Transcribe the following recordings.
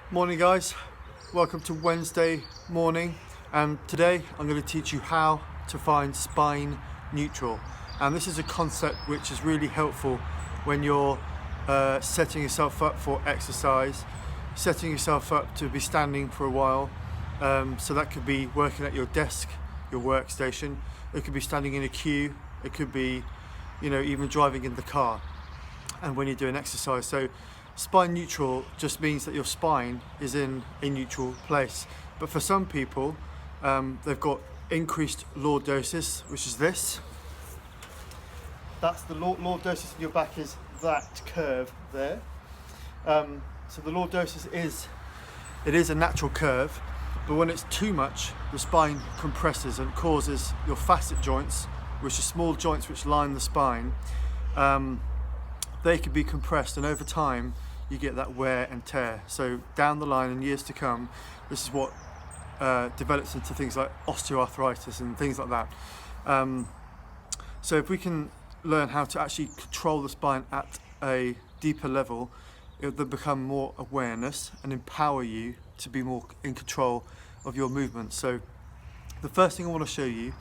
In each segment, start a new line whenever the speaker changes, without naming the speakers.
Morning guys, welcome to Wednesday morning, and today I'm going to teach you how to find spine neutral. And this is a concept which is really helpful when you're setting yourself up for exercise, setting yourself up to be standing for a while. So that could be working at your desk, your workstation, it could be standing in a queue, it could be, even driving in the car and when you're doing exercise. So spine neutral just means that your spine is in a neutral place. But for some people, they've got increased lordosis, which is this. That's the lordosis in your back, is that curve there. So the lordosis is a natural curve, but when it's too much, the spine compresses and causes your facet joints, which are small joints which line the spine, they can be compressed, and over time you get that wear and tear. So down the line in years to come, this is what develops into things like osteoarthritis and things like that. So if we can learn how to actually control the spine at a deeper level, it will become more awareness and empower you to be more in control of your movements. So the first thing I want to show you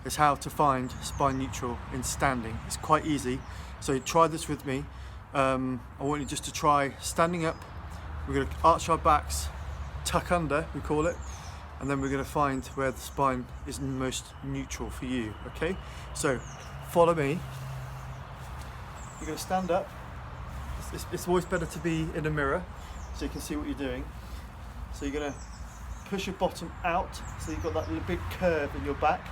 is how to find spine neutral in standing. It's quite easy, so try this with me. I want you just to try standing up. We're going to arch our backs, tuck under, we call it, and then we're going to find where the spine is most neutral for you, okay? So follow me. You're going to stand up. It's always better to be in a mirror so you can see what you're doing. So you're going to push your bottom out, so you've got that little big curve in your back.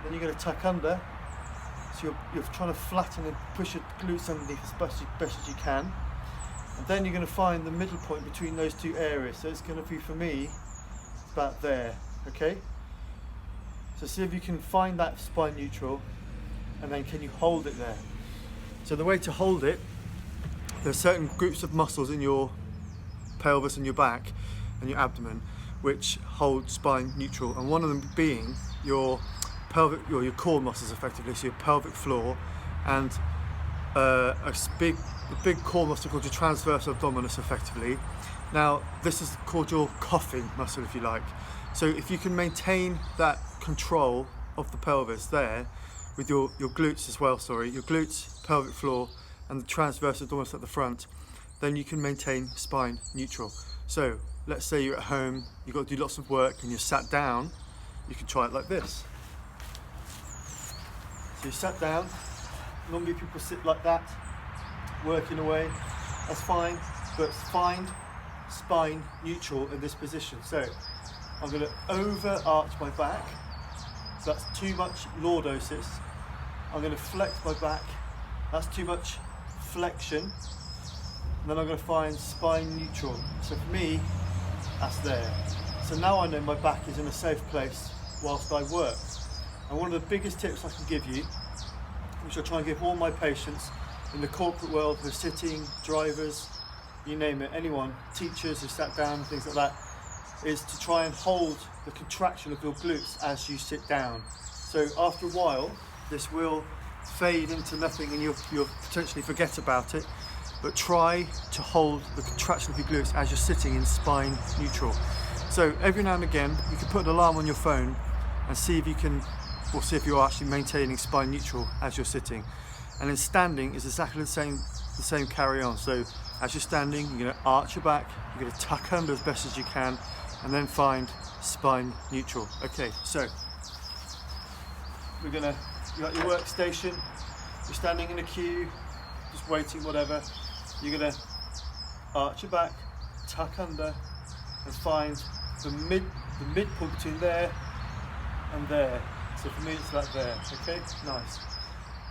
Then you're going to tuck under, so you're trying to flatten and push your glutes underneath as best as you can. And then you're going to find the middle point between those two areas. So it's going to be, for me, about there, okay? So see if you can find that spine neutral, and then can you hold it there? So the way to hold it, there's certain groups of muscles in your pelvis and your back and your abdomen which hold spine neutral, and one of them being your pelvic, or your core muscles effectively, so your pelvic floor, and a big core muscle called your transverse abdominis effectively. Now this is called your coughing muscle, if you like. So if you can maintain that control of the pelvis there with your glutes as well, your glutes, pelvic floor, and the transverse abdominis at the front, then you can maintain spine neutral. So let's say you're at home, you've got to do lots of work and you're sat down, you can try it like this. So you sat down, normally people sit like that, working away, that's fine, but find spine neutral in this position. So I'm going to over arch my back, so that's too much lordosis. I'm going to flex my back, that's too much flexion, and then I'm going to find spine neutral. So for me, that's there. So now I know my back is in a safe place whilst I work. And one of the biggest tips I can give you, which I try and give all my patients in the corporate world, who are sitting, drivers, you name it, anyone, teachers who sat down, things like that, is to try and hold the contraction of your glutes as you sit down. So after a while, this will fade into nothing and you'll potentially forget about it, but try to hold the contraction of your glutes as you're sitting in spine neutral. So every now and again, you can put an alarm on your phone and see if you can, or see if you're actually maintaining spine neutral as you're sitting. And in standing is exactly the same carry on. So as you're standing, you're going to arch your back, you're going to tuck under as best as you can, and then find spine neutral. Okay, so you're at your workstation, you're standing in a queue, just waiting, whatever. You're going to arch your back, tuck under, and find the midpoint between there and there. So for me it's about there, okay? Nice.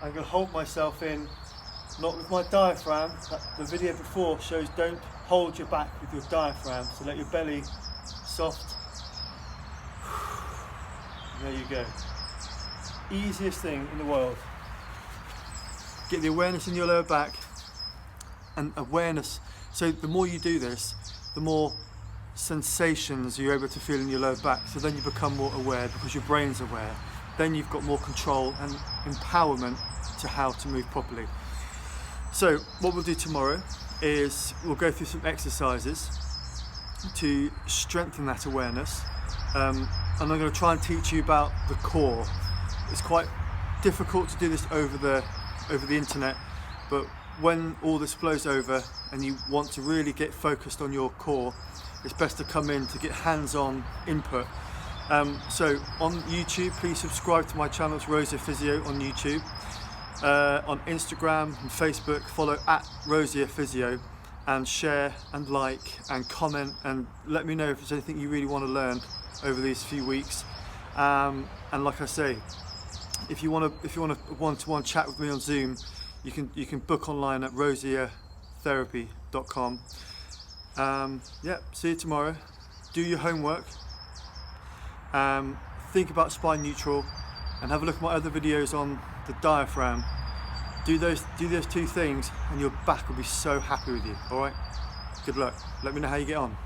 I'm going to hold myself in, not with my diaphragm. The video before shows don't hold your back with your diaphragm, so let your belly soft. There you go. Easiest thing in the world. Get the awareness in your lower back, and awareness. So the more you do this, the more sensations you're able to feel in your lower back. So then you become more aware because your brain's aware. Then you've got more control and empowerment to how to move properly. So what we'll do tomorrow is we'll go through some exercises to strengthen that awareness, and I'm going to try and teach you about the core. It's quite difficult to do this over the internet, but when all this flows over and you want to really get focused on your core, it's best to come in to get hands-on input. So on YouTube, please subscribe to my channel. It's Rosier Physio on YouTube. On Instagram and Facebook, follow @RosierPhysio, and share and like and comment and let me know if there's anything you really want to learn over these few weeks. And like I say, if you want a one-to-one chat with me on Zoom, you can book online at rosiertherapy.com. Yeah, see you tomorrow. Do your homework. Think about spine neutral, and have a look at my other videos on the diaphragm. Do those two things, and your back will be so happy with you. All right. Good luck. Let me know how you get on.